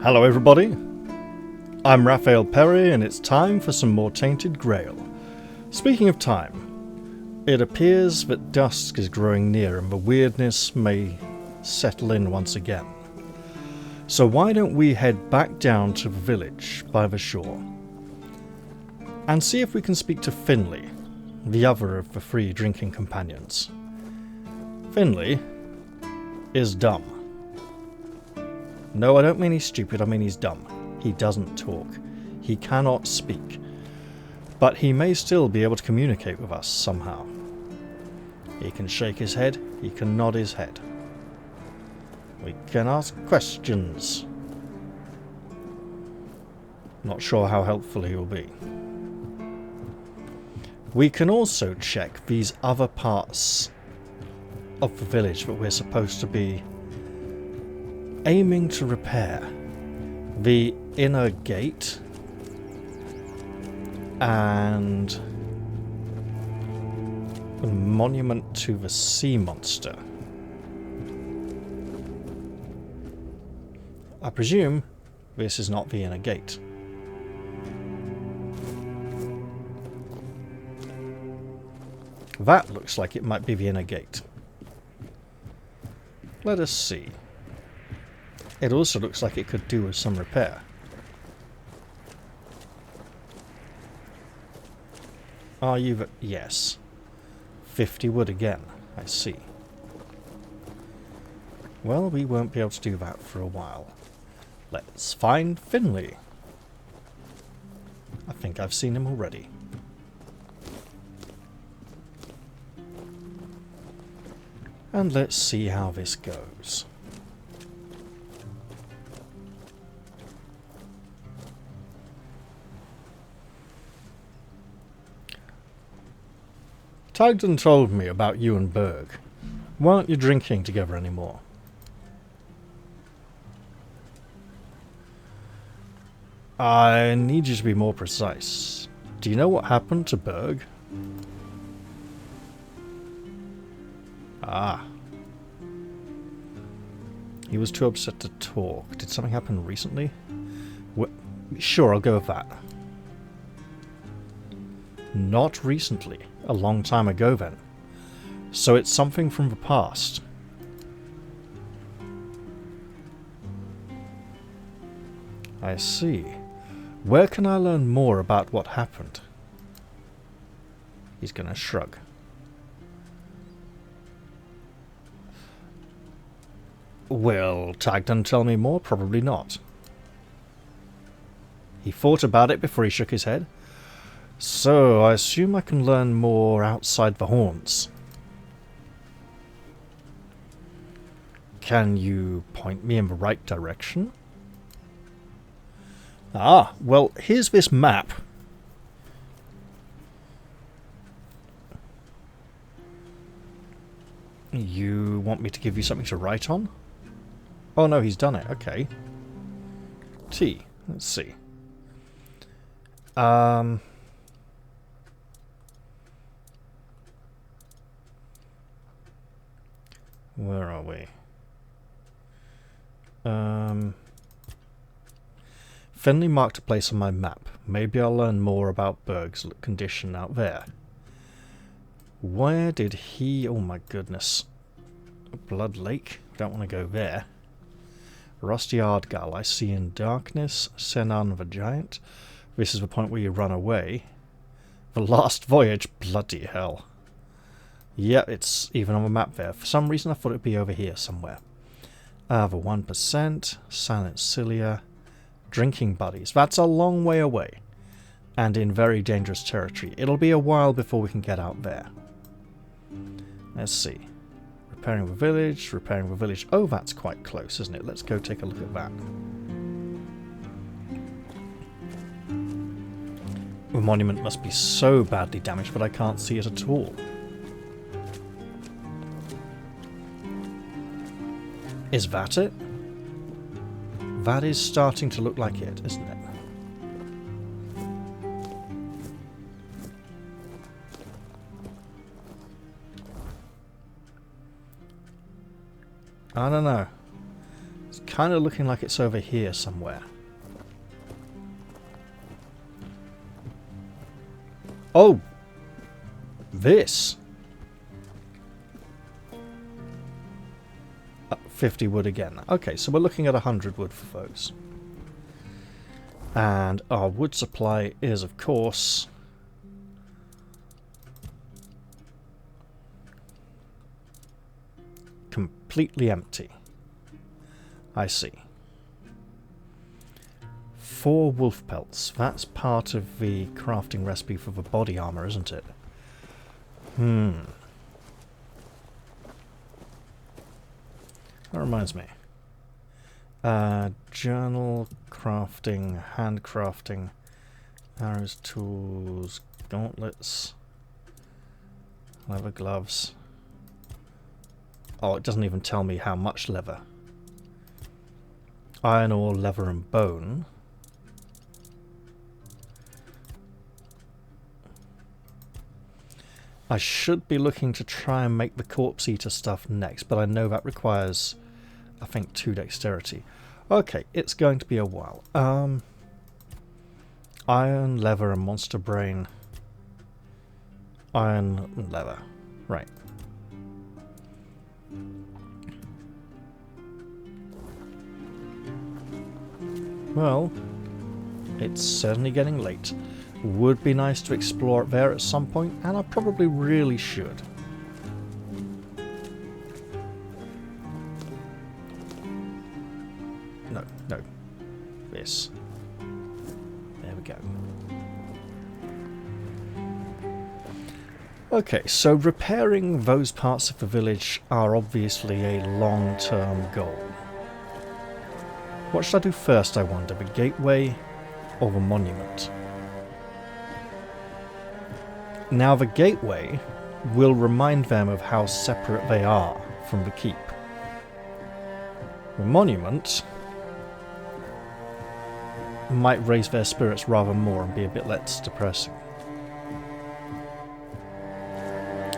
Hello everybody, I'm Raphael Perry and it's time for some more Tainted Grail. Speaking of time, it appears that dusk is growing near and the weirdness may settle in once again. So why don't we head back down to the village by the shore and see if we can speak to Finley, the other of the three drinking companions. Finley is dumb. No, I don't mean he's stupid, I mean he's dumb. He doesn't talk. He cannot speak. But he may still be able to communicate with us somehow. He can shake his head, he can nod his head. We can ask questions. Not sure how helpful he will be. We can also check these other parts of the village that we're supposed to be aiming to repair. The inner gate and the monument to the sea monster. I presume this is not the inner gate. That looks like it might be the inner gate. Let us see. It also looks like it could do with some repair. Are you the... Yes. 50 wood again. I see. Well, we won't be able to do that for a while. Let's find Finley. I think I've seen him already. And let's see how this goes. Tagden told me about you and Berg. Why aren't you drinking together anymore? I need you to be more precise. Do you know what happened to Berg? Ah. He was too upset to talk. Did something happen recently? Sure, I'll go with that. Not recently. A long time ago then. So it's something from the past. I see. Where can I learn more about what happened? He's gonna shrug. Will Tagden tell me more? Probably not. He thought about it before he shook his head. So, I assume I can learn more outside the haunts. Can you point me in the right direction? Ah, well, here's this map. You want me to give you something to write on? Oh no, he's done it. Okay. T. Let's see. Where are we? Finley marked a place on my map. Maybe I'll learn more about Berg's condition out there. Where did he... Oh my goodness. Blood Lake? Don't want to go there. Rusty Ardgal, I see in darkness. Senan the Giant. This is the point where you run away. The Last Voyage? Bloody hell. Yeah, it's even on the map there. For some reason I thought it'd be over here somewhere. The 1%, Silent Cilia, Drinking Buddies. That's a long way away. And in very dangerous territory. It'll be a while before we can get out there. Let's see. Repairing the village, repairing the village. Oh, that's quite close, isn't it? Let's go take a look at that. The monument must be so badly damaged that I can't see it at all. Is that it? That is starting to look like it, isn't it? I don't know. It's kind of looking like it's over here somewhere. Oh! This! 50 wood again. Okay, so we're looking at 100 wood for those. And our wood supply is, of course, completely empty. I see. 4 wolf pelts. That's part of the crafting recipe for the body armor, isn't it? That reminds me. Journal, crafting, handcrafting, arrows, tools, gauntlets, leather gloves. Oh, it doesn't even tell me how much leather. Iron ore, leather and bone. I should be looking to try and make the corpse eater stuff next, but I know that requires, I think, 2 dexterity. Okay, it's going to be a while. Iron, leather and monster brain. Iron and leather. Right. Well, it's certainly getting late. Would be nice to explore it there at some point, and I probably really should. No. This. There we go. Okay, so repairing those parts of the village are obviously a long-term goal. What should I do first, I wonder? The gateway or the monument? Now, the gateway will remind them of how separate they are from the keep. The monument might raise their spirits rather more and be a bit less depressing.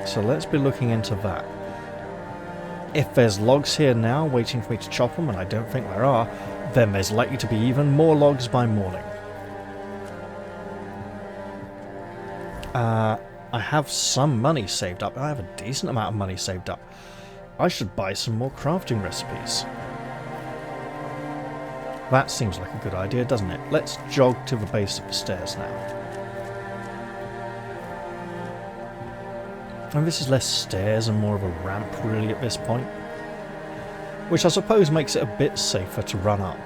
So let's be looking into that. If there's logs here now waiting for me to chop them, and I don't think there are, then there's likely to be even more logs by morning. I have some money saved up. I have a decent amount of money saved up. I should buy some more crafting recipes. That seems like a good idea, doesn't it? Let's jog to the base of the stairs now. And this is less stairs and more of a ramp really at this point. Which I suppose makes it a bit safer to run up.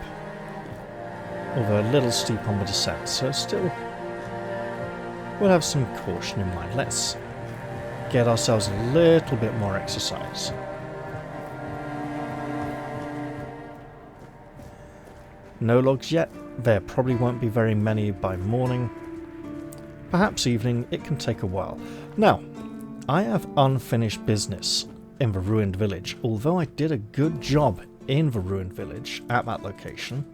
Although a little steep on the descent, so still we'll have some caution in mind. Let's get ourselves a little bit more exercise. No logs yet. There probably won't be very many by morning. Perhaps evening. It can take a while. Now, I have unfinished business in the ruined village, although I did a good job in the ruined village at that location.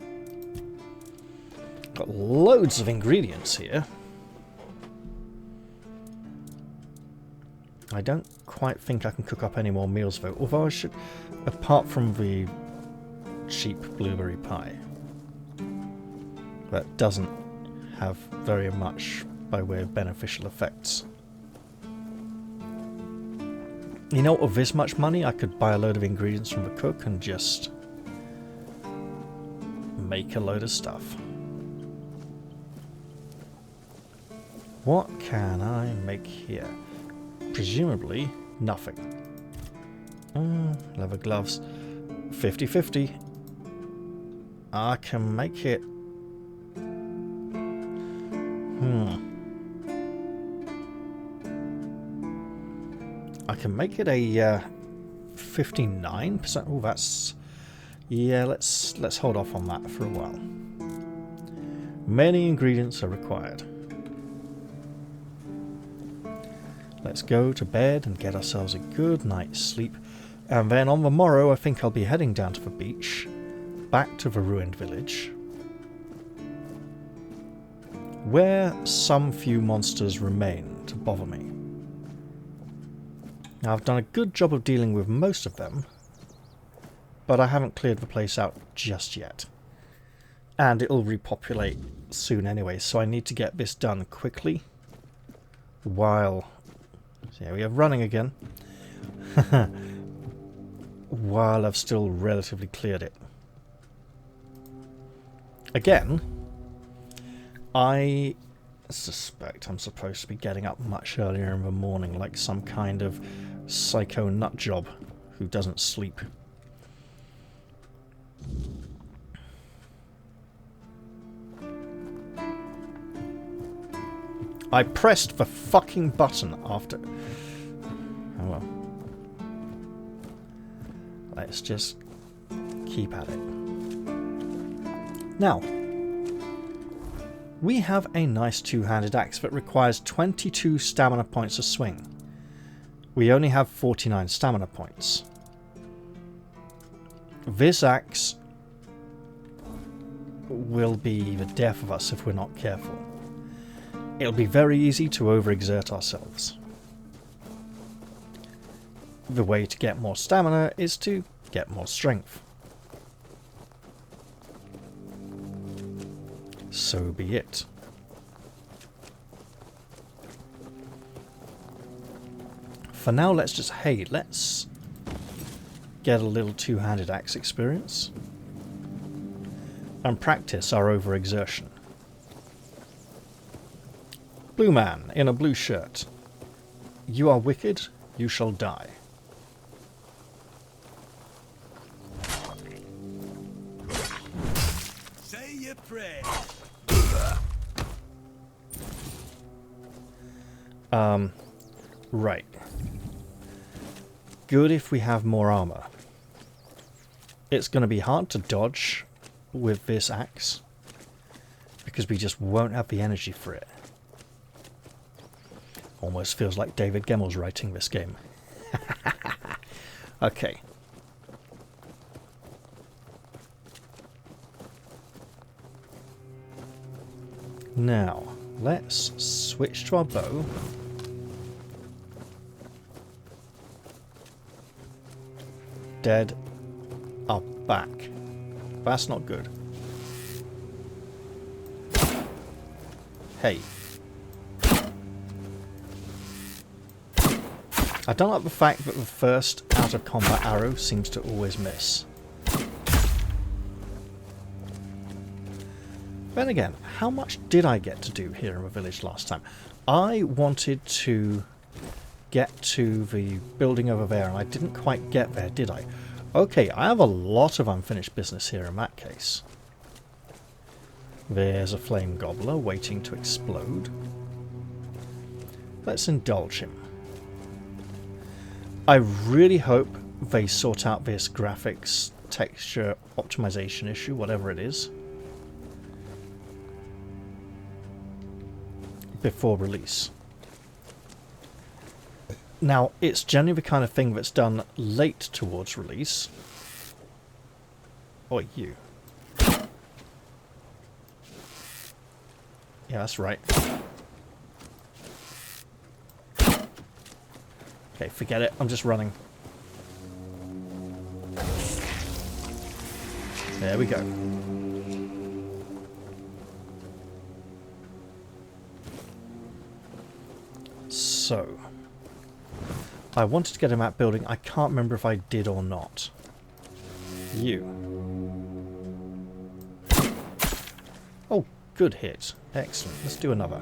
Got loads of ingredients here. I don't quite think I can cook up any more meals though, although I should, apart from the cheap blueberry pie. That doesn't have very much by way of beneficial effects. You know, with this much money, I could buy a load of ingredients from the cook and just make a load of stuff. What can I make here? Presumably, nothing. Leather gloves. 50-50. I can make it... I can make it a 59%. Oh, that's... Yeah, let's hold off on that for a while. Many ingredients are required. Let's go to bed and get ourselves a good night's sleep. And then on the morrow, I think I'll be heading down to the beach, back to the ruined village, where some few monsters remain to bother me. Now, I've done a good job of dealing with most of them, but I haven't cleared the place out just yet. And it'll repopulate soon anyway, so I need to get this done quickly while... So here we are running again. While I've still relatively cleared it. Again, I suspect I'm supposed to be getting up much earlier in the morning, like some kind of psycho nut job who doesn't sleep. I pressed the fucking button after... Oh well. Let's just keep at it. Now, we have a nice two-handed axe that requires 22 stamina points a swing. We only have 49 stamina points. This axe will be the death of us if we're not careful. It'll be very easy to overexert ourselves. The way to get more stamina is to get more strength. So be it. For now, let's just... Hey, let's get a little two-handed axe experience and practice our overexertion. Blue man in a blue shirt. You are wicked, you shall die. Say your prayer. Right. Good if we have more armor. It's going to be hard to dodge with this axe because we just won't have the energy for it. Almost feels like David Gemmel's writing this game. Okay. Now, let's switch to our bow. Dead are back. That's not good. Hey. I don't like the fact that the first out-of-combat arrow seems to always miss. Then again, how much did I get to do here in the village last time? I wanted to get to the building over there, and I didn't quite get there, did I? Okay, I have a lot of unfinished business here in that case. There's a flame gobbler waiting to explode. Let's indulge him. I really hope they sort out this graphics texture optimization issue, whatever it is, before release. Now, it's generally the kind of thing that's done late towards release. Oi, you. Yeah, that's right. Okay, forget it. I'm just running. There we go. So, I wanted to get him out building. I can't remember if I did or not. You. Oh, good hit. Excellent. Let's do another.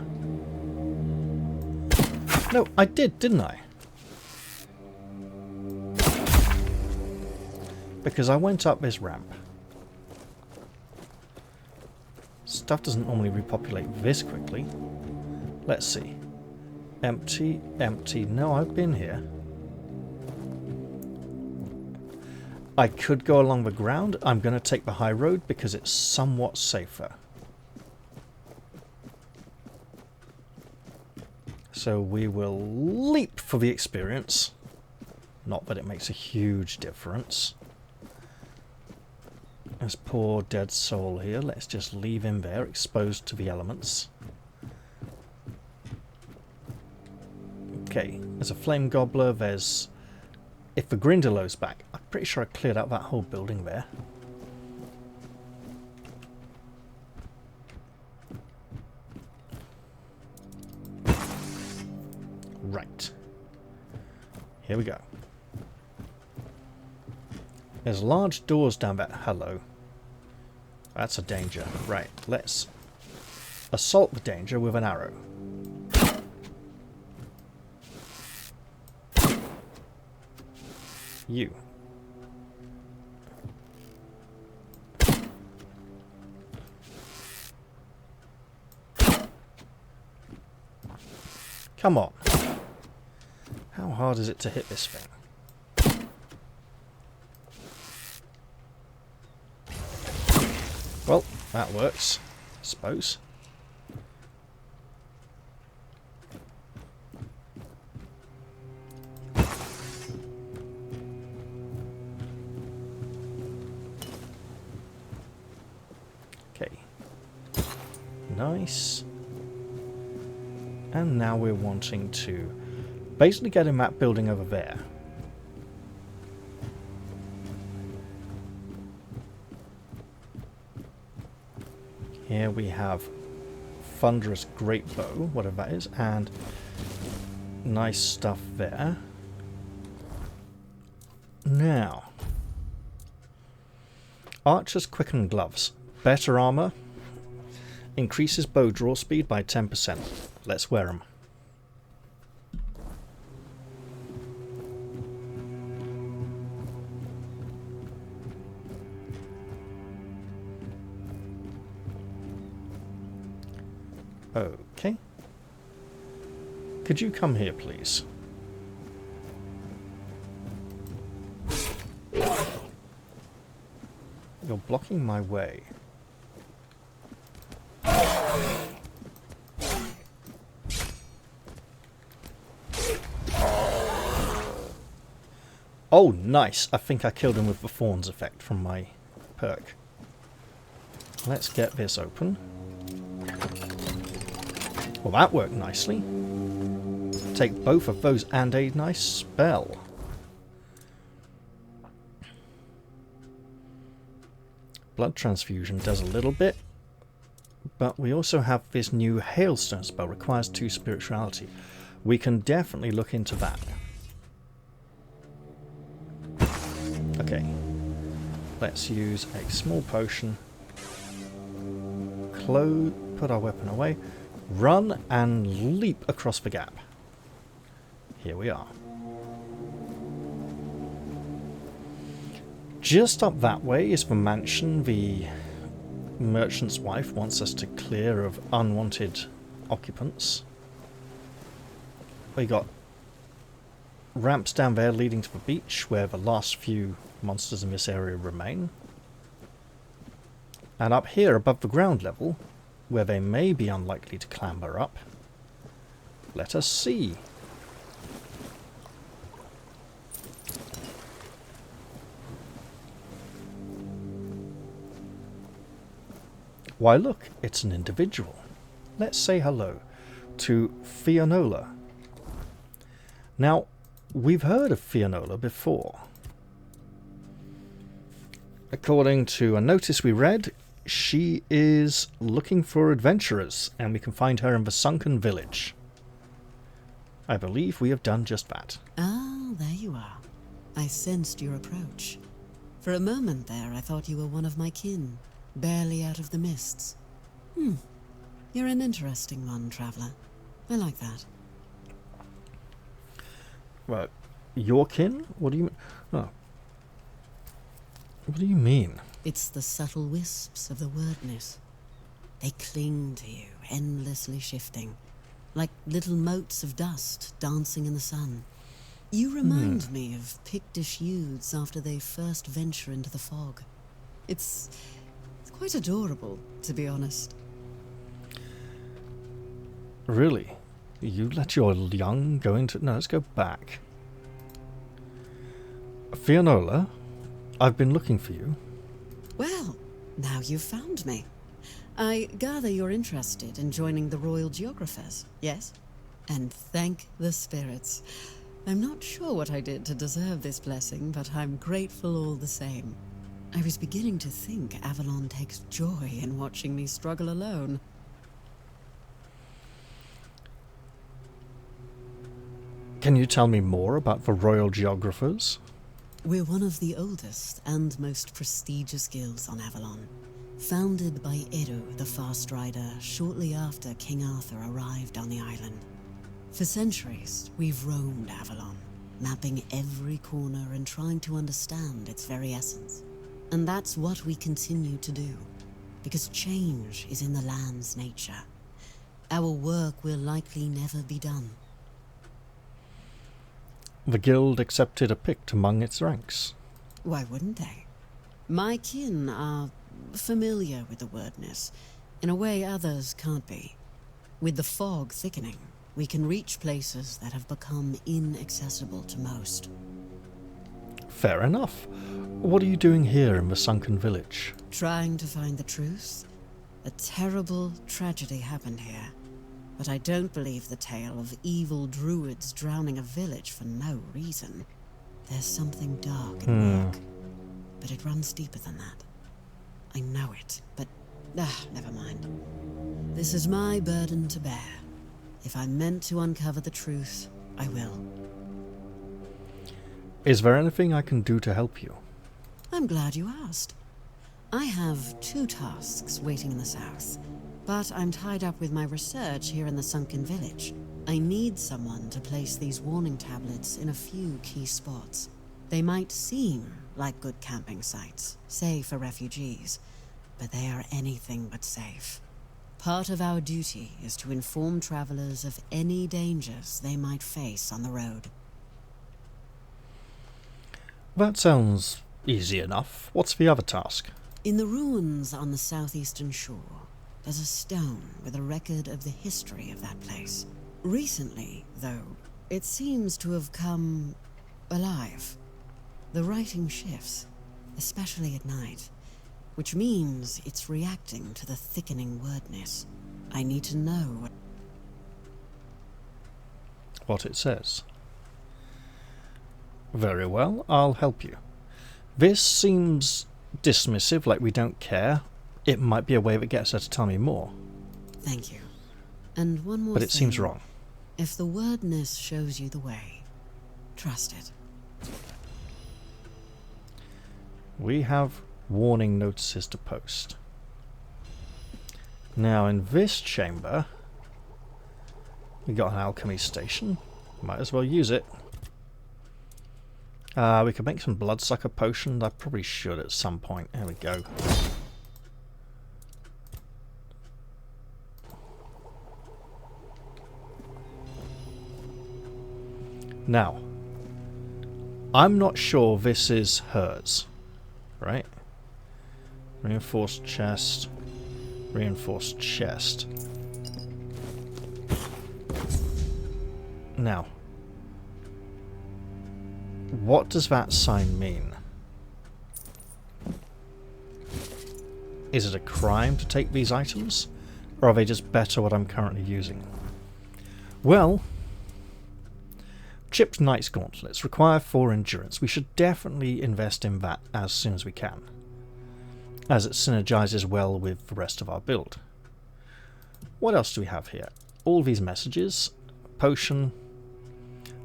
No, I did, didn't I? Because I went up this ramp. Stuff doesn't normally repopulate this quickly. Let's see. Empty, empty. No, I've been here. I could go along the ground. I'm going to take the high road because it's somewhat safer. So we will leap for the experience. Not that it makes a huge difference. This poor dead soul here. Let's just leave him there, exposed to the elements. Okay, there's a flame gobbler. There's... If the Grindelow's back, I'm pretty sure I cleared out that whole building there. Right. Here we go. There's large doors down there. Hello. That's a danger. Right, let's assault the danger with an arrow. You. Come on. How hard is it to hit this thing? Well, that works, I suppose. Okay. Nice. And now we're wanting to basically get in that building over there. Here we have Thunderous Great Bow, whatever that is, and nice stuff there. Now, Archer's Quickened Gloves. Better armor. Increases bow draw speed by 10%. Let's wear them. Okay. Could you come here, please? You're blocking my way. Oh, nice. I think I killed him with the Thorns effect from my perk. Let's get this open. Well, that worked nicely. Take both of those and a nice spell. Blood transfusion does a little bit, but we also have this new hailstone spell, requires 2 spirituality. We can definitely look into that. Okay, let's use a small potion, put our weapon away, run and leap across the gap. Here we are. Just up that way is the mansion the merchant's wife wants us to clear of unwanted occupants. We got ramps down there leading to the beach where the last few monsters in this area remain. And up here above the ground level, where they may be unlikely to clamber up, let us see. Why look, it's an individual. Let's say hello to Fionola. Now, we've heard of Fionola before. According to a notice we read, she is looking for adventurers, and we can find her in the sunken village. I believe we have done just that. Ah, there you are. I sensed your approach. For a moment there, I thought you were one of my kin, barely out of the mists. You're an interesting one, traveller. I like that. Well, your kin? What do you mean? Oh. What do you mean? It's the subtle wisps of the wyrdness. They cling to you, endlessly shifting, like little motes of dust dancing in the sun. You remind me of Pictish youths after they first venture into the fog. It's quite adorable, to be honest. Really? You let your young go into... No, let's go back. Fionola, I've been looking for you. Well, now you've found me. I gather you're interested in joining the Royal Geographers, yes? And thank the spirits. I'm not sure what I did to deserve this blessing, but I'm grateful all the same. I was beginning to think Avalon takes joy in watching me struggle alone. Can you tell me more about the Royal Geographers? We're one of the oldest and most prestigious guilds on Avalon. Founded by Eru, the Fast Rider, shortly after King Arthur arrived on the island. For centuries, we've roamed Avalon, mapping every corner and trying to understand its very essence. And that's what we continue to do, because change is in the land's nature. Our work will likely never be done. The guild accepted a Pict among its ranks. Why wouldn't they? My kin are familiar with the wyrdness, in a way others can't be. With the fog thickening, we can reach places that have become inaccessible to most. Fair enough. What are you doing here in the sunken village? Trying to find the truth? A terrible tragedy happened here, but I don't believe the tale of evil druids drowning a village for no reason. There's something dark at work, but it runs deeper than that. I know it, but never mind. This is my burden to bear. If I'm meant to uncover the truth, I will. Is there anything I can do to help you? I'm glad you asked. I have 2 tasks waiting in the south, but I'm tied up with my research here in the sunken village. I need someone to place these warning tablets in a few key spots. They might seem like good camping sites, say for refugees, but they are anything but safe. Part of our duty is to inform travelers of any dangers they might face on the road. That sounds easy enough. What's the other task? In the ruins on the southeastern shore, there's a stone with a record of the history of that place. Recently, though, it seems to have come alive. The writing shifts, especially at night, which means it's reacting to the thickening wyrdness. I need to know What it says. Very well, I'll help you. This seems dismissive, like we don't care. It might be a way that gets her to tell me more. Thank you. And one more But it thing. seems wrong. If the wyrdness shows you the way, trust it. We have warning notices to post. Now in this chamber, we got an alchemy station. Might as well use it. We could make some bloodsucker potions. I probably should at some point. There we go. Now, I'm not sure this is hers, right? Reinforced chest, reinforced chest. Now, what does that sign mean? Is it a crime to take these items? Or are they just better what I'm currently using? Well, chipped knight's gauntlets require 4 endurance. We should definitely invest in that as soon as we can, as it synergizes well with the rest of our build. What else do we have here? All these messages. Potion.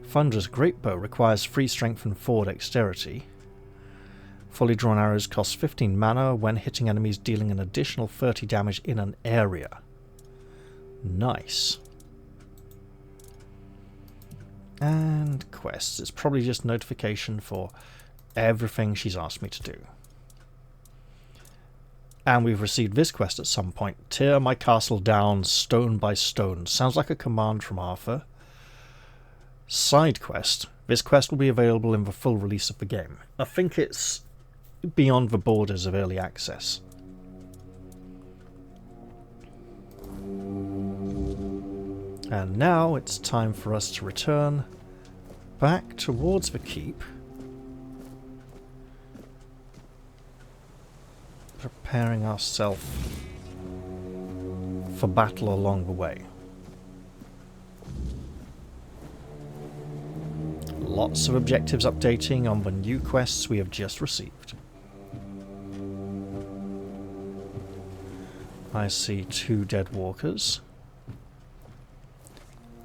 Thunder's great bow requires 3 strength and 4 dexterity. Fully drawn arrows cost 15 mana when hitting enemies, dealing an additional 30 damage in an area. Nice. And quests. It's probably just notification for everything she's asked me to do. And we've received this quest at some point. Tear my castle down stone by stone. Sounds like a command from Arthur. Side quest. This quest will be available in the full release of the game. I think it's beyond the borders of early access. And now it's time for us to return back towards the keep, preparing ourselves for battle along the way. Lots of objectives updating on the new quests we have just received. I see 2 dead walkers.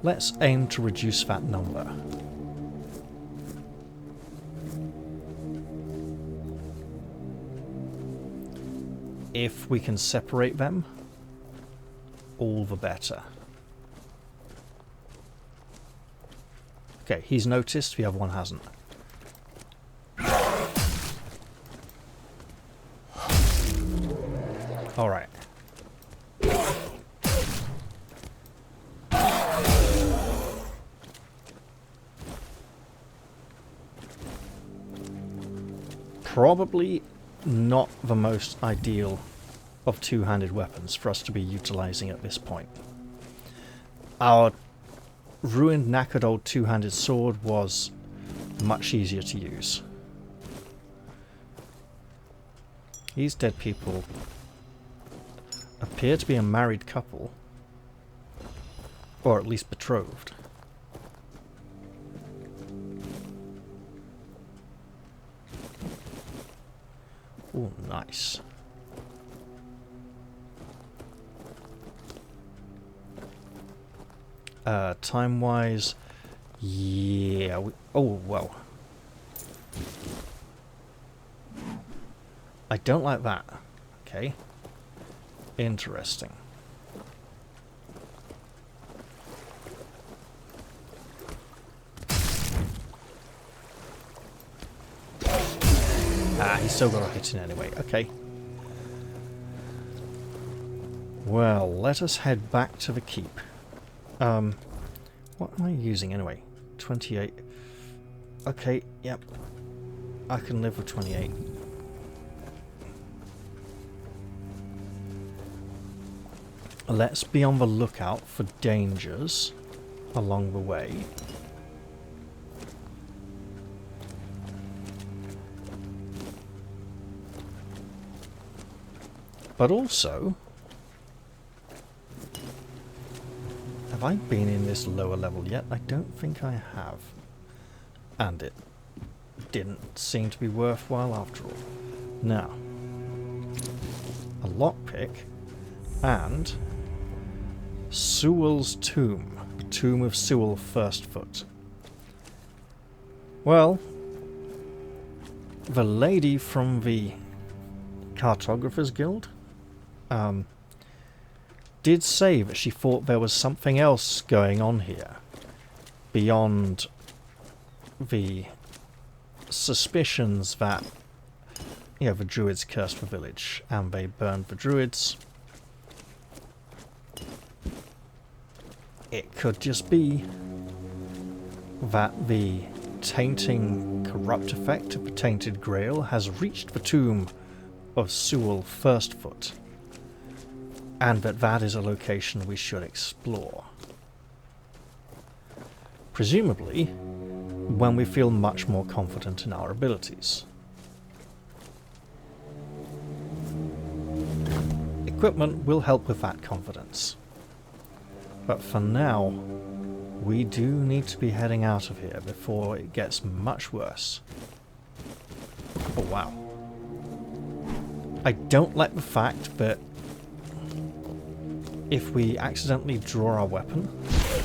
Let's aim to reduce that number. If we can separate them, all the better. Okay, he's noticed, the other one hasn't. Alright. Probably not the most ideal of two-handed weapons for us to be utilizing at this point. Our ruined, knackered old two-handed sword was much easier to use. These dead people appear to be a married couple, or at least betrothed. Oh, nice. Time-wise, yeah. Oh, well. I don't like that. Okay. Interesting. Ah, he's still got a hit in anyway. Okay. Well, let us head back to the keep. What am I using anyway? 28. Okay, yep. I can live with 28. Let's be on the lookout for dangers along the way. But also, have I been in this lower level yet? I don't think I have. And it didn't seem to be worthwhile after all. Now, a lockpick and Sewell's tomb. Tomb of Sewell Firstfoot. Well, the lady from the Cartographers Guild did say that she thought there was something else going on here beyond the suspicions that, you know, the druids cursed the village and they burned the druids. It could just be that the tainting corrupt effect of the Tainted Grail has reached the tomb of Sewell Firstfoot, and that is a location we should explore. Presumably, when we feel much more confident in our abilities. Equipment will help with that confidence. But for now, we do need to be heading out of here before it gets much worse. Oh wow. I don't like the fact that if we accidentally draw our weapon...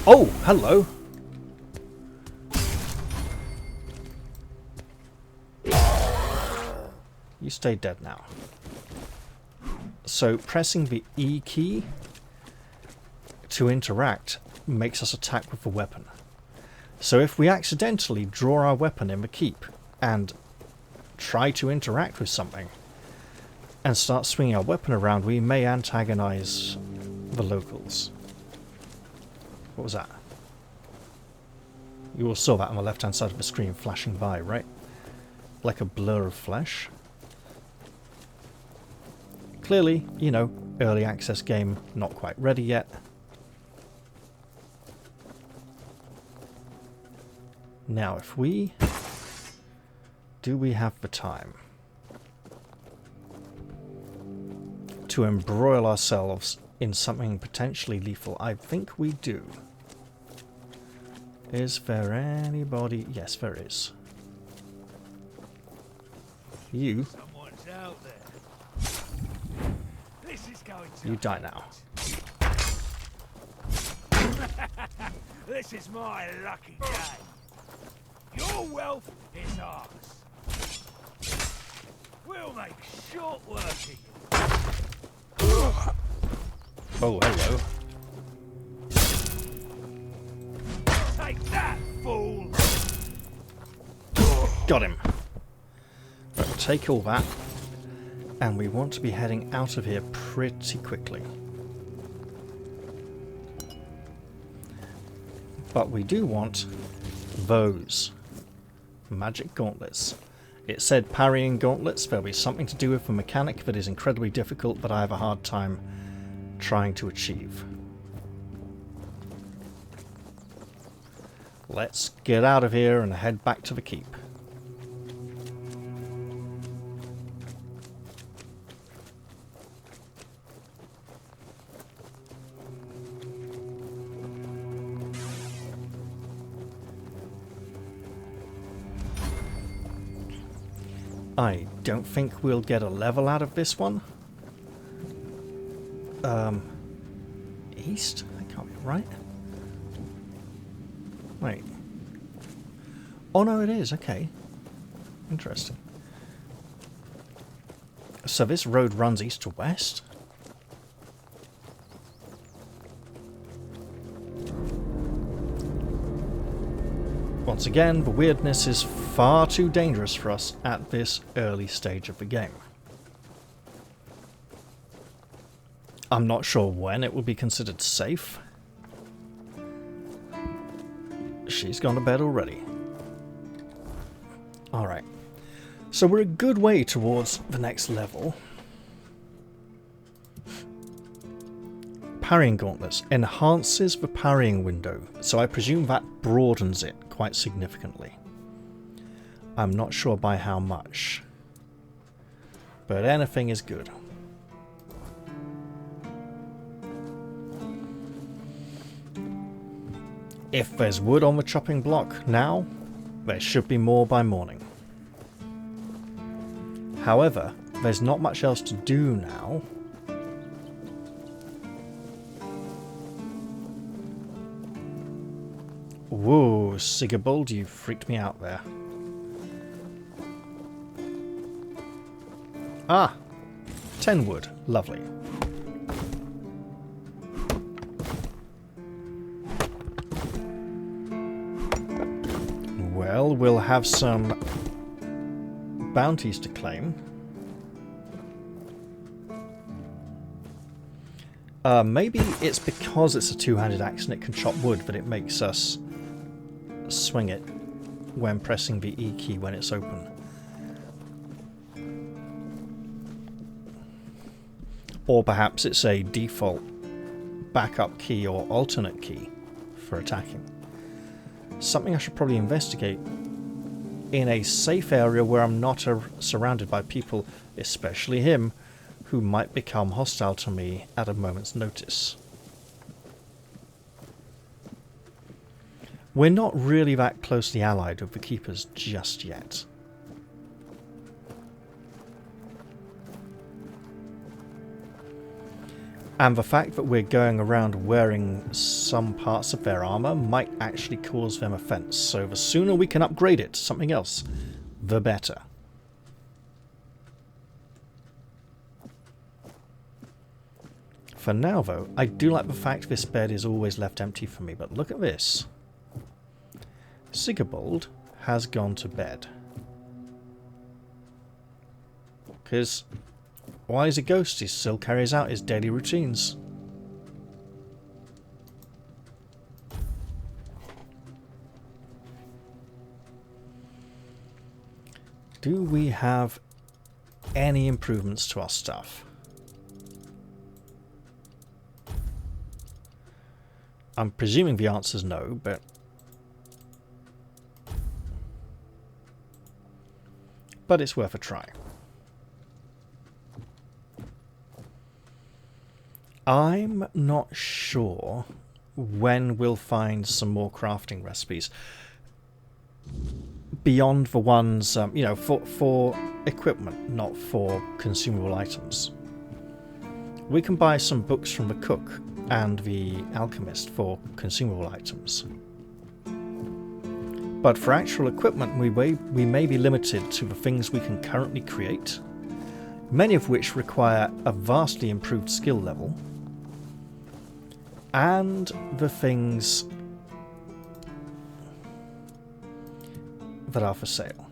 Oh, hello! You stay dead now. So pressing the E key to interact makes us attack with the weapon. So if we accidentally draw our weapon in the keep and try to interact with something and start swinging our weapon around, we may antagonize the locals. What was that? You all saw that on the left hand side of the screen flashing by, right? Like a blur of flesh. Clearly, you know, early access game, not quite ready yet. Now, if we... Do we have the time to embroil ourselves in something potentially lethal? I think we do. Is there anybody? Yes, there is. You. Someone's out there. This is going to You die now. This is my lucky day. Your wealth is ours. We'll make short work of you. Oh, hello. Take that, fool! Got him. Right, we'll take all that. And we want to be heading out of here pretty quickly. But we do want those magic gauntlets. It said parrying gauntlets. There'll be something to do with the mechanic that is incredibly difficult, but I have a hard time trying to achieve. Let's get out of here and head back to the keep. I don't think we'll get a level out of this one. East? That can't be right. Wait. Oh no, it is. Okay. Interesting. So this road runs east to west? Once again, the weirdness is far too dangerous for us at this early stage of the game. I'm not sure when it will be considered safe. She's gone to bed already. Alright. So we're a good way towards the next level. Parrying gauntlets enhances the parrying window, so I presume that broadens it quite significantly. I'm not sure by how much, but anything is good. If there's wood on the chopping block now, there should be more by morning. However, there's not much else to do now. Whoa, Sigurbold, you freaked me out there. Ah! 10 wood. Lovely. Well, we'll have some bounties to claim. Maybe it's because it's a two-handed axe and it can chop wood that it makes us swing it when pressing the E key when it's open. Or perhaps it's a default backup key or alternate key for attacking. Something I should probably investigate in a safe area where I'm not surrounded by people, especially him, who might become hostile to me at a moment's notice. We're not really that closely allied with the Keepers just yet. And the fact that we're going around wearing some parts of their armor might actually cause them offense, so the sooner we can upgrade it to something else, the better. For now, though, I do like the fact this bed is always left empty for me, but look at this. Sigurbold has gone to bed. Because why is a ghost? He still carries out his daily routines. Do we have any improvements to our stuff? I'm presuming the answer is no, but it's worth a try. I'm not sure when we'll find some more crafting recipes. Beyond the ones, for equipment, not for consumable items. We can buy some books from the cook and the alchemist for consumable items. But for actual equipment, we may be limited to the things we can currently create, many of which require a vastly improved skill level, and the things that are for sale.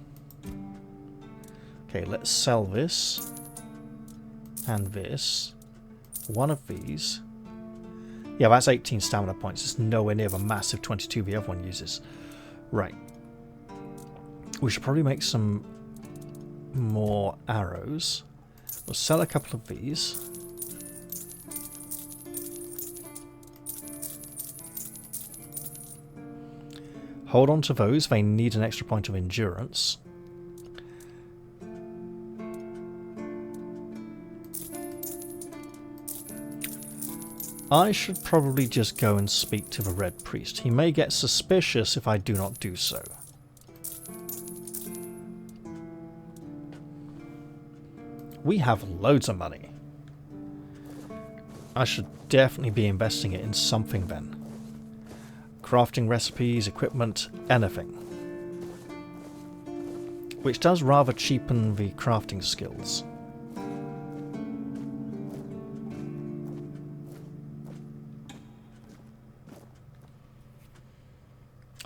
Okay, let's sell this and this. One of these. Yeah, that's 18 stamina points. It's nowhere near the massive 22 the other one uses. Right. We should probably make some more arrows. We'll sell a couple of these. Hold on to those, they need an extra point of endurance. I should probably just go and speak to the Red Priest. He may get suspicious if I do not do so. We have loads of money. I should definitely be investing it in something then. Crafting recipes, equipment, anything. Which does rather cheapen the crafting skills.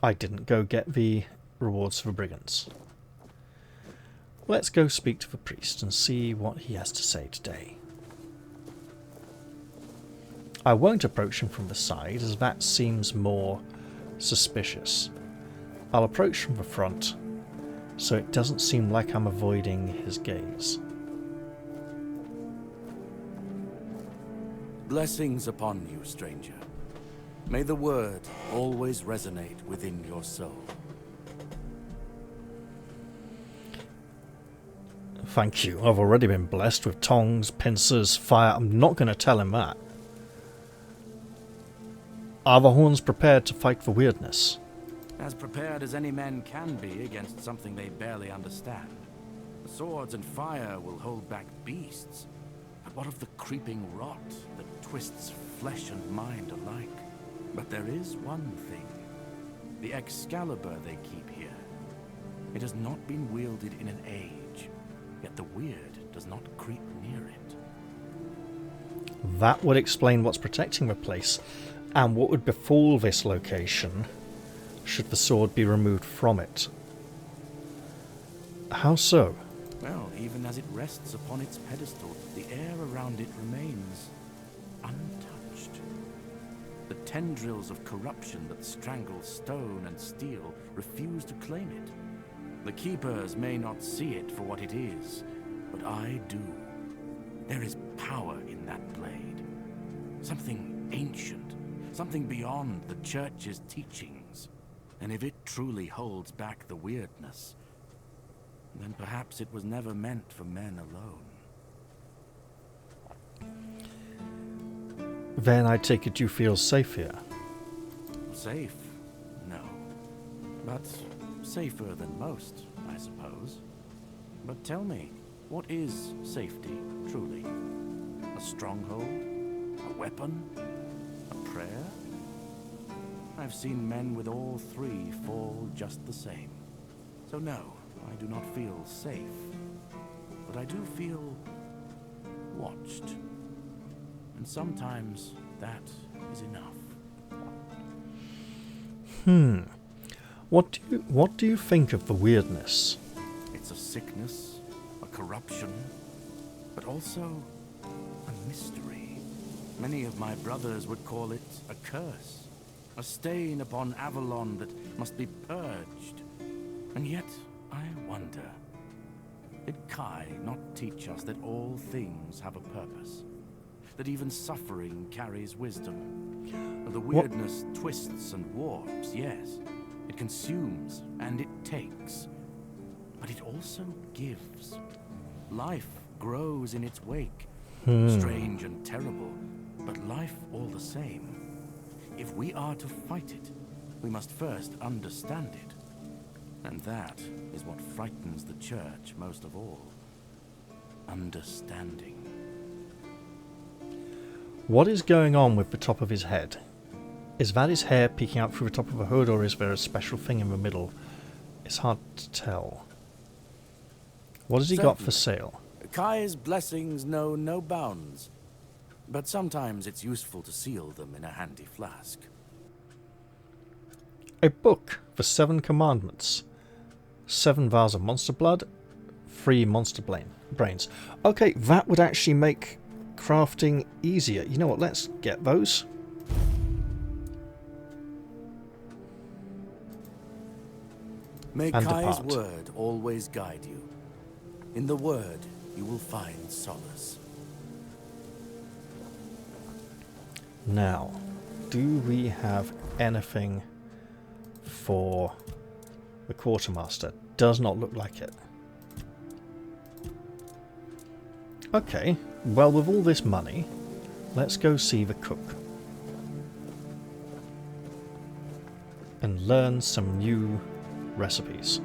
I didn't go get the rewards for brigands. Let's go speak to the priest and see what he has to say today. I won't approach him from the side, as that seems more suspicious. I'll approach from the front, so it doesn't seem like I'm avoiding his gaze. Blessings upon you, stranger. May the word always resonate within your soul. Thank you. I've already been blessed with tongs, pincers, fire. I'm not going to tell him that. Are the horns prepared to fight for weirdness? As prepared as any men can be against something they barely understand. The swords and fire will hold back beasts. But what of the creeping rot that twists flesh and mind alike? But there is one thing. The Excalibur they keep here. It has not been wielded in an age, yet the weird does not creep near it. That would explain what's protecting the place, and what would befall this location should the sword be removed from it. How so? Well, even as it rests upon its pedestal, the air around it remains untouched. The tendrils of corruption that strangle stone and steel refuse to claim it. The keepers may not see it for what it is, but I do. There is power in that blade. Something ancient, something beyond the church's teachings. And if it truly holds back the weirdness, then perhaps it was never meant for men alone. Then I take it you feel safe here. Safe? No. But safer than most, I suppose. But tell me, what is safety, truly? A stronghold? A weapon? A prayer? I've seen men with all three fall just the same. So no, I do not feel safe. But I do feel watched. And sometimes that is enough. What do you think of the weirdness? It's a sickness, a corruption, but also a mystery. Many of my brothers would call it a curse, a stain upon Avalon that must be purged. And yet, I wonder, did Kai not teach us that all things have a purpose? That even suffering carries wisdom? The weirdness twists and warps, yes. It consumes and it takes. But it also gives. Life grows in its wake. Strange and terrible, but life all the same. If we are to fight it, we must first understand it. And that is what frightens the church most of all. Understanding. What is going on with the top of his head? Is that his hair peeking out through the top of a hood, or is there a special thing in the middle? It's hard to tell. What has he got for sale? Kai's blessings know no bounds, but sometimes it's useful to seal them in a handy flask. A book for 7 commandments. 7 vials of monster blood, 3 monster brains. Okay, that would actually make crafting easier. You know what, let's get those. May And Kai's depart. word always guide you. In the word, you will find solace. Now, do we have anything for the quartermaster? Does not look like it. Okay, well, with all this money, let's go see the cook. And learn some new recipes.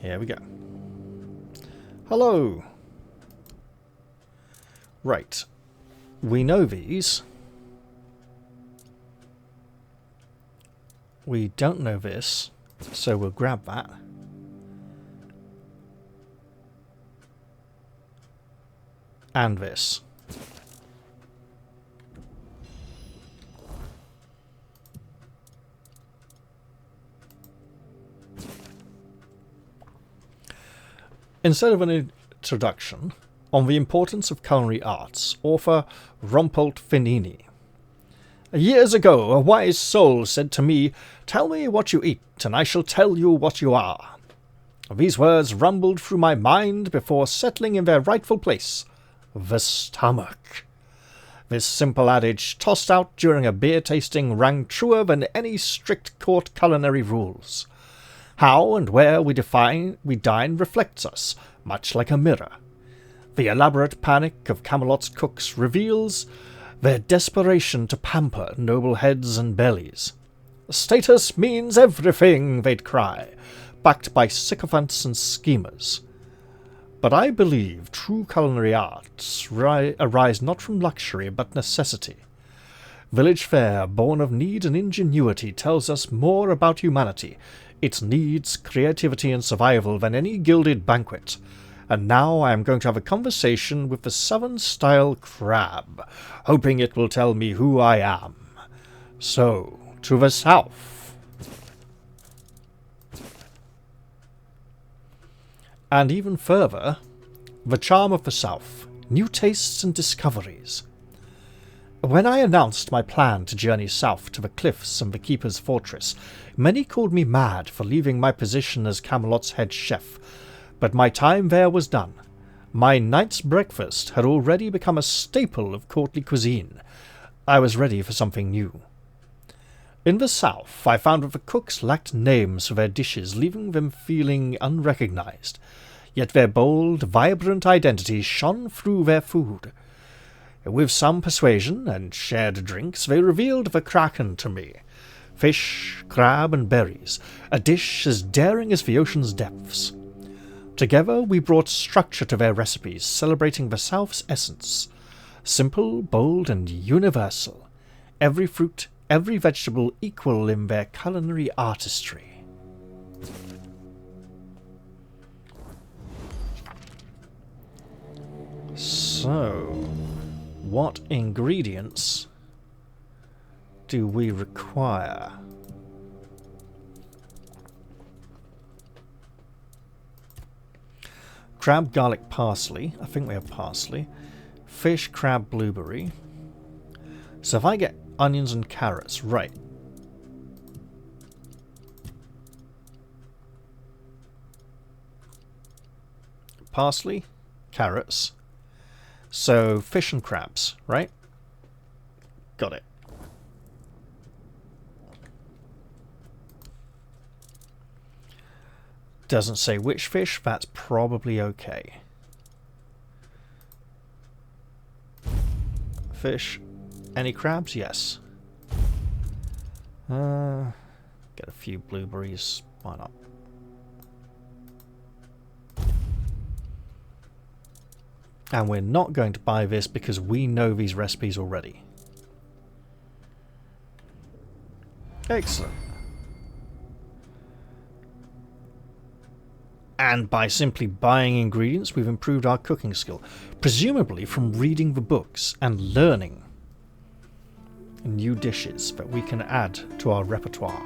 Here we go. Hello! Right. We know these. We don't know this, so we'll grab that. And this. Instead of an introduction on the importance of culinary arts, author Rumpolt Finini. Years ago, a wise soul said to me, "Tell me what you eat, and I shall tell you what you are." These words rumbled through my mind before settling in their rightful place, the stomach. This simple adage, tossed out during a beer tasting, rang truer than any strict court culinary rules. How and where we dine reflects us, much like a mirror. The elaborate panic of Camelot's cooks reveals their desperation to pamper noble heads and bellies. Status means everything, they'd cry, backed by sycophants and schemers. But I believe true culinary arts arise not from luxury but necessity. Village fare, born of need and ingenuity, tells us more about humanity, its needs, creativity and survival than any gilded banquet. And now I am going to have a conversation with the Southern-style crab, hoping it will tell me who I am. So, to the south. And even further, the charm of the south, new tastes and discoveries. When I announced my plan to journey south to the cliffs and the Keeper's fortress, many called me mad for leaving my position as Camelot's head chef, but my time there was done. My night's breakfast had already become a staple of courtly cuisine. I was ready for something new. In the south, I found that the cooks lacked names for their dishes, leaving them feeling unrecognized. Yet their bold, vibrant identity shone through their food. With some persuasion and shared drinks, they revealed the kraken to me. Fish, crab, and berries, a dish as daring as the ocean's depths. Together we brought structure to their recipes, celebrating the South's essence. Simple, bold, and universal. Every fruit, every vegetable equal in their culinary artistry. So, what ingredients do we require? Crab, garlic, parsley. I think we have parsley. Fish, crab, blueberry. So if I get onions and carrots, right. Parsley, carrots. So, fish and crabs, right? Got it. Doesn't say which fish, that's probably okay. Fish. Any crabs? Yes. Get a few blueberries. Why not? And we're not going to buy this because we know these recipes already. Excellent. And by simply buying ingredients, we've improved our cooking skill. Presumably from reading the books and learning new dishes that we can add to our repertoire.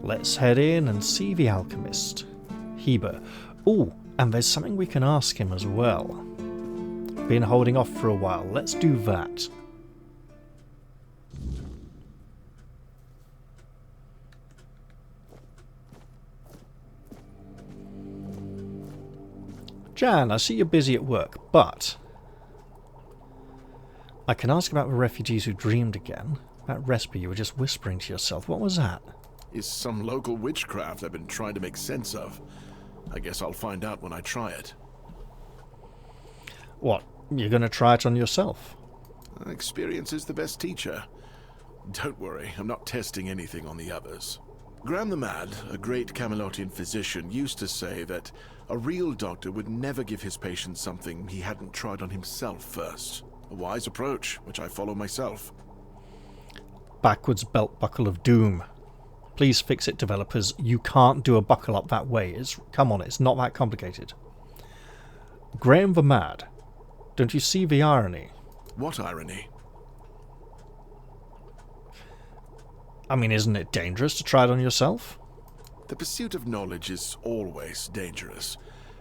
Let's head in and see the alchemist, Heber. Oh, and there's something we can ask him as well. Been holding off for a while. Let's do that. Jan, I see you're busy at work, but I can ask about the refugees who dreamed again. That recipe you were just whispering to yourself. What was that? Is some local witchcraft I've been trying to make sense of. I guess I'll find out when I try it. What? You're going to try it on yourself? Experience is the best teacher. Don't worry, I'm not testing anything on the others. Graham the Mad, a great Camelotian physician, used to say that a real doctor would never give his patient something he hadn't tried on himself first. A wise approach, which I follow myself. Backwards belt buckle of doom. Please fix it, developers. You can't do a buckle up that way. Come on, it's not that complicated. Graham the Mad. Don't you see the irony? What irony? I mean, isn't it dangerous to try it on yourself? The pursuit of knowledge is always dangerous.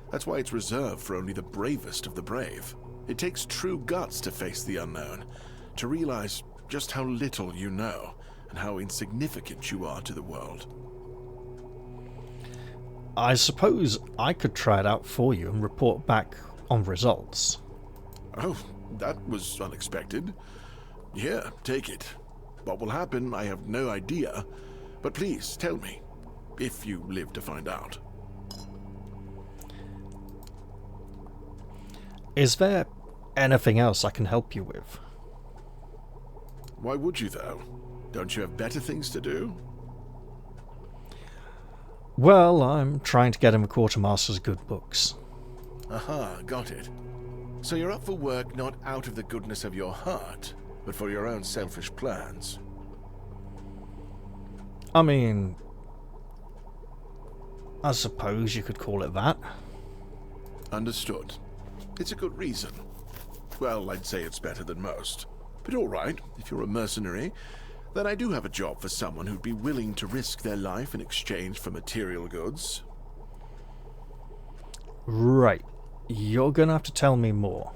That's why it's reserved for only the bravest of the brave. It takes true guts to face the unknown, to realize just how little you know, and how insignificant you are to the world. I suppose I could try it out for you and report back on results. Oh, that was unexpected. Here, take it. What will happen, I have no idea, but please tell me, if you live to find out. Is there anything else I can help you with? Why would you, though? Don't you have better things to do? Well, I'm trying to get him a quartermaster's good books. Aha, got it. So you're up for work not out of the goodness of your heart, but for your own selfish plans. I mean, I suppose you could call it that. Understood. It's a good reason. Well, I'd say it's better than most. But all right, if you're a mercenary, then I do have a job for someone who'd be willing to risk their life in exchange for material goods. Right. You're gonna have to tell me more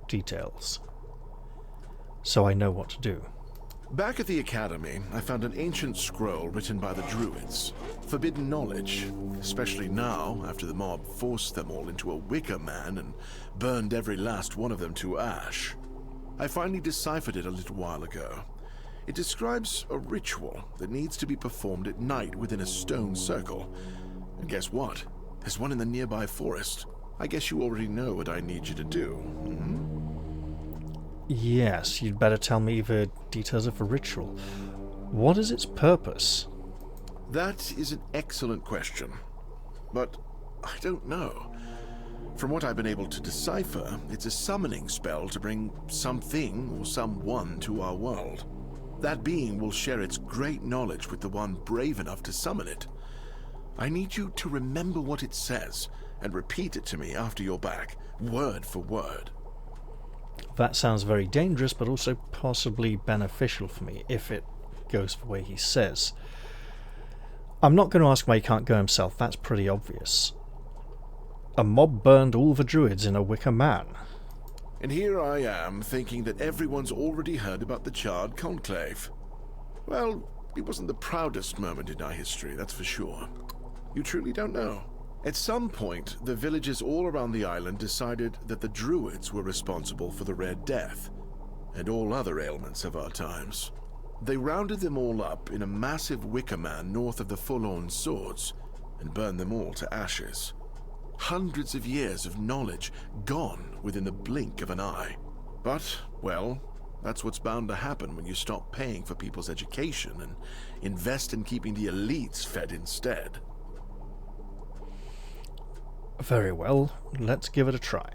details, so I know what to do. Back at the academy, I found an ancient scroll written by the Druids. Forbidden knowledge, especially now, after the mob forced them all into a wicker man and burned every last one of them to ash. I finally deciphered it a little while ago. It describes a ritual that needs to be performed at night within a stone circle. And guess what? There's one in the nearby forest. I guess you already know what I need you to do. Yes, you'd better tell me the details of the ritual. What is its purpose? That is an excellent question. But I don't know. From what I've been able to decipher, it's a summoning spell to bring something or someone to our world. That being will share its great knowledge with the one brave enough to summon it. I need you to remember what it says and repeat it to me after you're back, word for word. That sounds very dangerous, but also possibly beneficial for me, if it goes the way he says. I'm not going to ask why he can't go himself, that's pretty obvious. A mob burned all the druids in a wicker man. And here I am, thinking that everyone's already heard about the Charred Conclave. Well, it wasn't the proudest moment in our history, that's for sure. You truly don't know. At some point, the villagers all around the island decided that the druids were responsible for the Red Death, and all other ailments of our times. They rounded them all up in a massive wicker man north of the Forlorn Swords, and burned them all to ashes. Hundreds of years of knowledge gone within the blink of an eye. But, well, that's what's bound to happen when you stop paying for people's education and invest in keeping the elites fed instead. Very well, let's give it a try.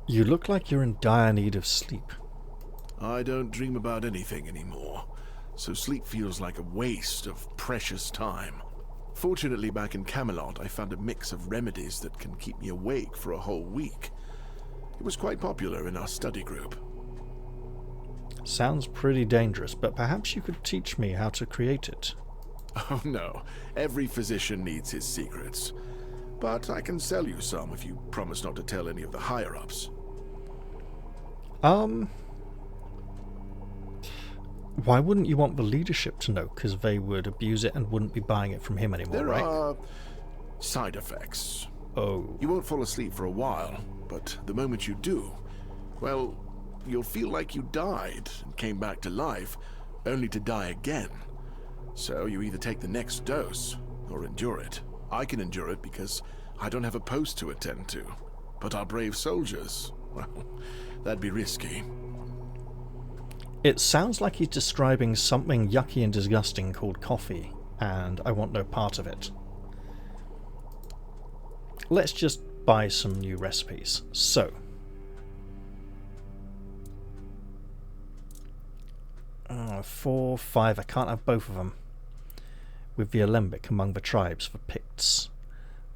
You look like you're in dire need of sleep. I don't dream about anything anymore, so sleep feels like a waste of precious time. Fortunately, back in Camelot, I found a mix of remedies that can keep me awake for a whole week. It was quite popular in our study group. Sounds pretty dangerous, but perhaps you could teach me how to create it. Oh no, every physician needs his secrets. But I can sell you some if you promise not to tell any of the higher-ups. Why wouldn't you want the leadership to know? Because they would abuse it and wouldn't be buying it from him anymore, There right? are side effects. Oh. You won't fall asleep for a while, but the moment you do, well, you'll feel like you died and came back to life, only to die again. So you either take the next dose, or endure it. I can endure it because I don't have a post to attend to. But our brave soldiers, well, that'd be risky. It sounds like he's describing something yucky and disgusting called coffee, and I want no part of it. Let's just buy some new recipes. So, 4, 5, I can't have both of them. With the alembic among the tribes for Picts.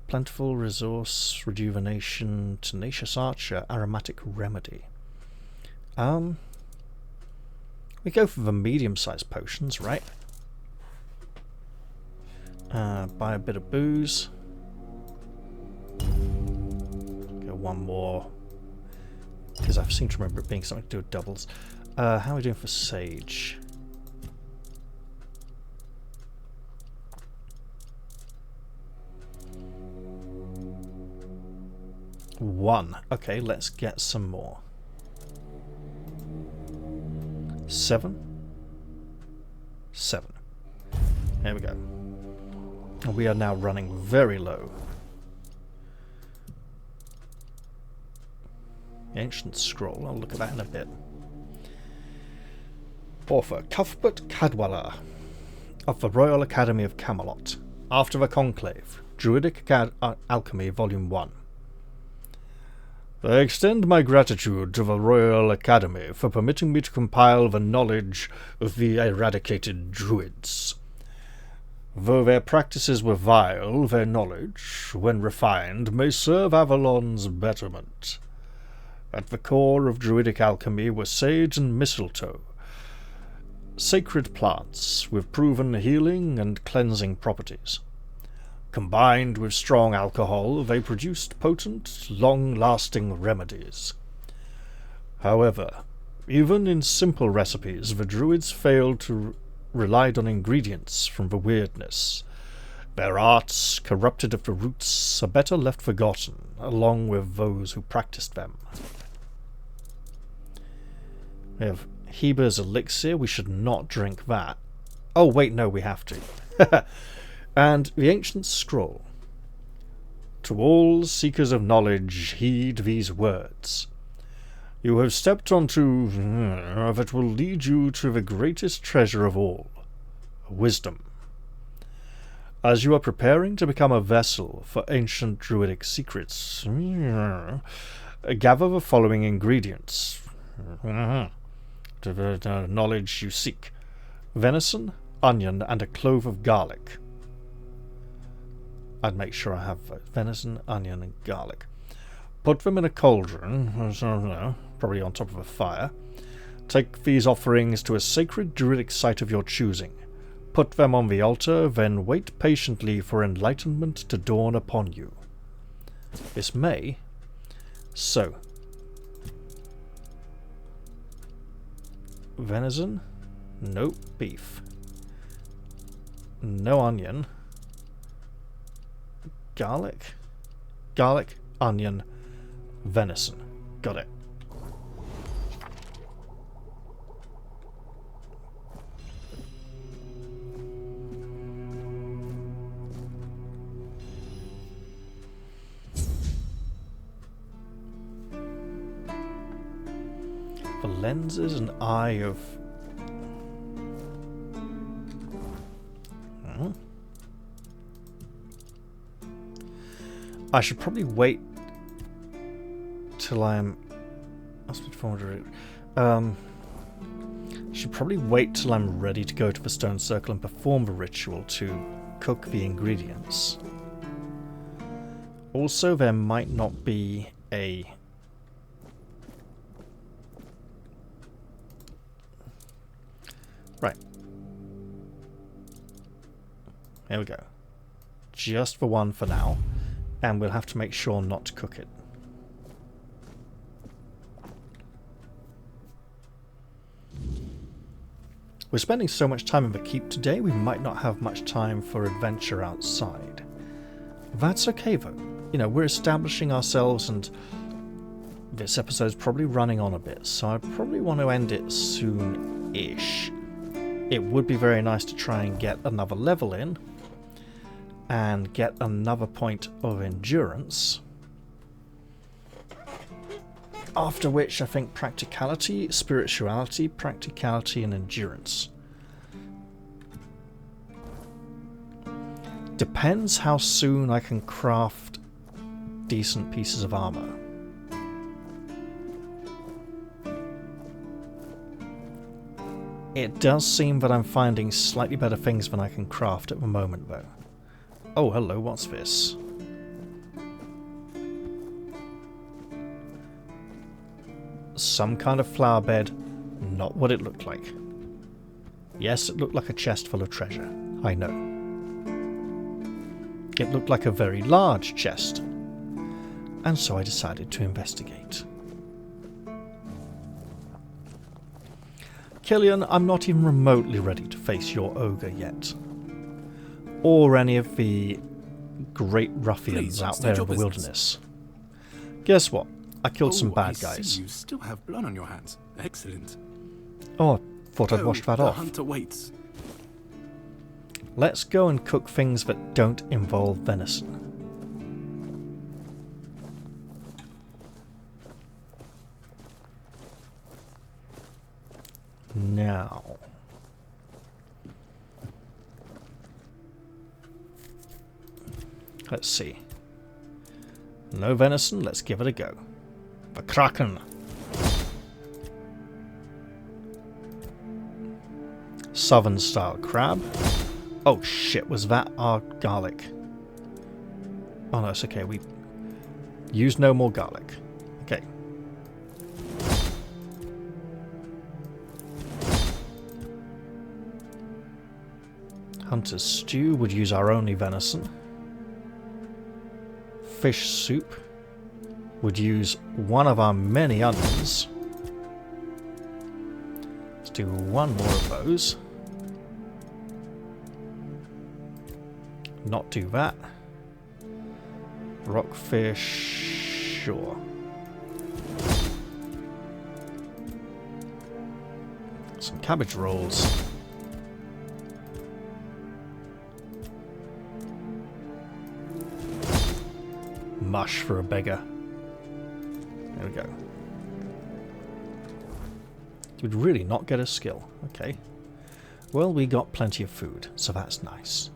Plentiful resource, rejuvenation, tenacious archer, aromatic remedy. We go for the medium-sized potions, right? Buy a bit of booze. Go one more. Because I seem to remember it being something to do with doubles. How are we doing for sage? One. Okay, let's get some more. 7. 7. There we go. And we are now running very low. The ancient scroll, I'll look at that in a bit. Author Cuthbert Cadwallader of the Royal Academy of Camelot. After the Conclave, Druidic Alchemy, Volume 1. I extend my gratitude to the Royal Academy for permitting me to compile the knowledge of the eradicated Druids. Though their practices were vile, their knowledge, when refined, may serve Avalon's betterment. At the core of Druidic alchemy were sage and mistletoe, sacred plants with proven healing and cleansing properties. Combined with strong alcohol, they produced potent, long-lasting remedies. However, even in simple recipes, the Druids failed to rely on ingredients from the wyrdness. Their arts, corrupted at the roots, are better left forgotten, along with those who practiced them. We have Heber's elixir. We should not drink that. Oh, wait, no, we have to. And the ancient scroll. To all seekers of knowledge, heed these words. You have stepped onto that will lead you to the greatest treasure of all, wisdom. As you are preparing to become a vessel for ancient druidic secrets, gather the following ingredients to the knowledge you seek: venison, onion, and a clove of garlic. I'd make sure I have venison, onion, and garlic. Put them in a cauldron, probably on top of a fire. Take these offerings to a sacred druidic site of your choosing. Put them on the altar, then wait patiently for enlightenment to dawn upon you. This may. So. Venison? Nope. Beef. No onion. Garlic? Garlic, onion, venison. Got it. The lenses and eye of... I should probably wait till I'm... should probably wait till I'm ready to go to the stone circle and perform the ritual to cook the ingredients. Also, there might not be a... Right. There we go. Just the one for now. And we'll have to make sure not to cook it. We're spending so much time in the keep today, we might not have much time for adventure outside. That's okay though. You know, we're establishing ourselves and this episode's probably running on a bit, so I probably want to end it soon-ish. It would be very nice to try and get another level in and get another point of endurance. After which I think practicality, spirituality, practicality and endurance. Depends how soon I can craft decent pieces of armor. It does seem that I'm finding slightly better things than I can craft at the moment though. Oh, hello, what's this? Some kind of flower bed, not what it looked like. Yes, it looked like a chest full of treasure, I know. It looked like a very large chest, and so I decided to investigate. Killian, I'm not even remotely ready to face your ogre yet. Or any of the great ruffians out there in the wilderness. Guess what? I killed some bad guys. You still have blood on your hands. Excellent. Oh, I thought I'd washed that the off. Hunter waits. Let's go and cook things that don't involve venison. Now... let's see. No venison, let's give it a go. The Kraken. Southern style crab. Oh shit, was that our garlic? Oh no, it's okay, we use no more garlic. Okay. Hunter's stew would use our only venison. Fish soup would use one of our many onions. Let's do one more of those. Not do that. Rockfish, sure. Some cabbage rolls. Mush for a beggar. There we go. You'd really not get a skill. Okay. Well, we got plenty of food, so that's nice.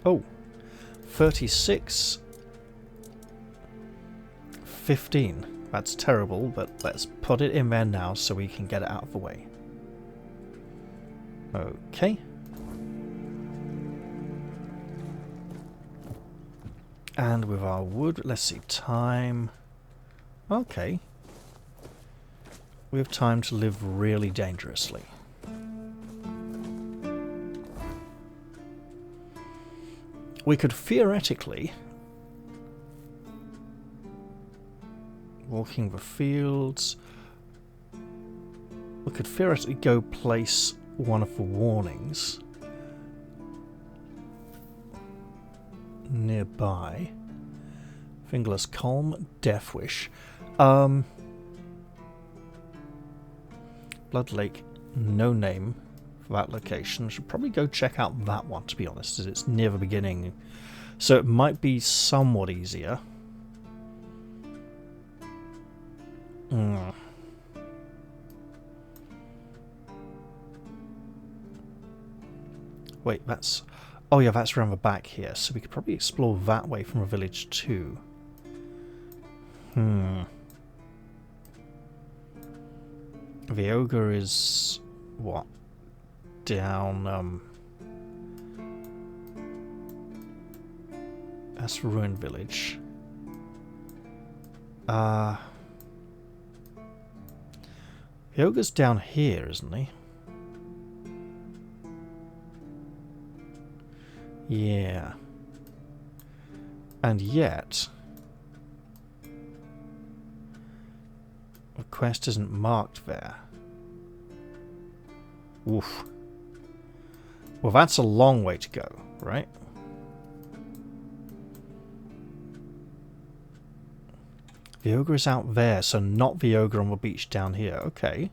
Oh. 36. 15. That's terrible, but let's put it in there now so we can get it out of the way. Okay. And with our wood, let's see, time. Okay. We have time to live really dangerously. We could theoretically... walking the fields... we could theoretically go place one of the warnings nearby. Fingerless Calm, Death Wish. Blood Lake, no name for that location. I should probably go check out that one, to be honest, as it's near the beginning. So it might be somewhat easier. Wait, that's... Oh yeah, that's around the back here, so we could probably explore that way from a village too. The ogre is... what? Down, that's Ruined Village. The ogre's down here, isn't he? Yeah. And yet... the quest isn't marked there. Oof. Well, that's a long way to go, right? The ogre is out there, so not the ogre on the beach down here. Okay.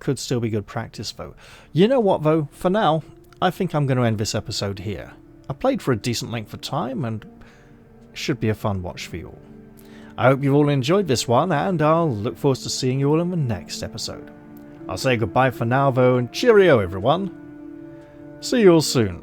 Could still be good practice, though. You know what, though? For now, I think I'm going to end this episode here. I played for a decent length of time, and it should be a fun watch for you all. I hope you've all enjoyed this one, and I'll look forward to seeing you all in the next episode. I'll say goodbye for now, though, and cheerio, everyone. See you all soon.